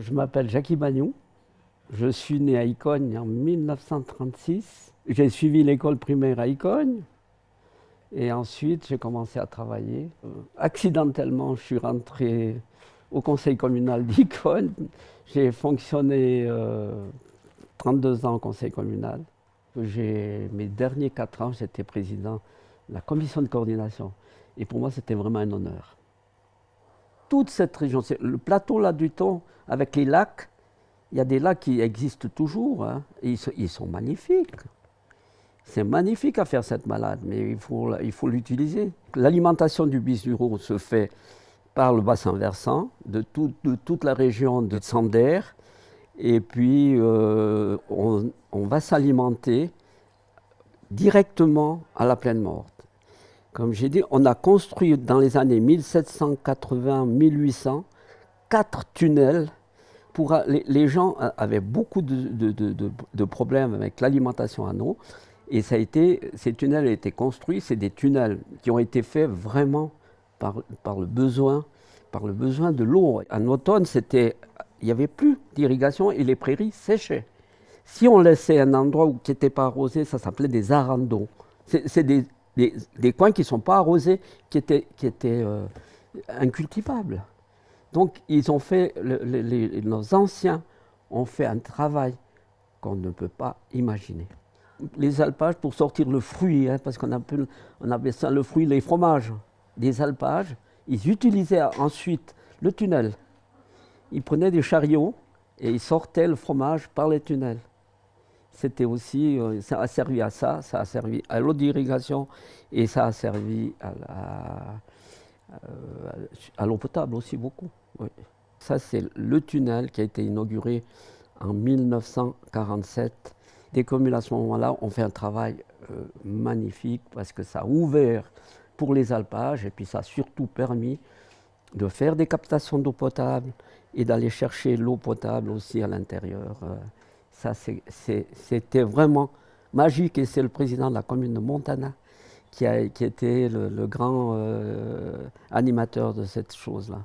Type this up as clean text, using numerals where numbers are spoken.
Je m'appelle Jackie Bagnou. Je suis né à Icogne en 1936. J'ai suivi l'école primaire à Icogne. Et ensuite, j'ai commencé à travailler. Accidentellement, je suis rentré au conseil communal d'Icogne. J'ai fonctionné 32 ans au conseil communal. Mes derniers 4 ans, j'étais président de la commission de coordination. Et pour moi, c'était vraiment un honneur. Toute cette région, le plateau là du Thon, avec les lacs, il y a des lacs qui existent toujours, hein, et ils sont magnifiques. C'est magnifique à faire cette balade, mais il faut l'utiliser. L'alimentation du Bizureau se fait par le bassin versant de toute la région de Sander, et puis on va s'alimenter directement à la plaine morte. Comme j'ai dit, on a construit dans les années 1780-1800 4 tunnels. Les gens avaient beaucoup de problèmes avec l'alimentation en eau. Et ces tunnels ont été construits, c'est des tunnels qui ont été faits vraiment par le besoin de l'eau. En automne, il n'y avait plus d'irrigation et les prairies séchaient. Si on laissait un endroit qui n'était pas arrosé, ça s'appelait des arandos. C'est des coins qui ne sont pas arrosés, qui étaient incultivables. Donc nos anciens ont fait un travail qu'on ne peut pas imaginer. Les alpages pour sortir le fruit, hein, parce qu'on appelait ça le fruit, les fromages des alpages, ils utilisaient ensuite le tunnel. Ils prenaient des chariots et ils sortaient le fromage par les tunnels. C'était aussi, ça a servi à ça a servi à l'eau d'irrigation et ça a servi à l'eau potable aussi beaucoup. Oui. Ça, c'est le tunnel qui a été inauguré en 1947. Des communes à ce moment-là ont fait un travail magnifique parce que ça a ouvert pour les alpages et puis ça a surtout permis de faire des captations d'eau potable et d'aller chercher l'eau potable aussi à l'intérieur. Ça, c'était vraiment magique et c'est le président de la commune de Montana qui était le grand animateur de cette chose-là.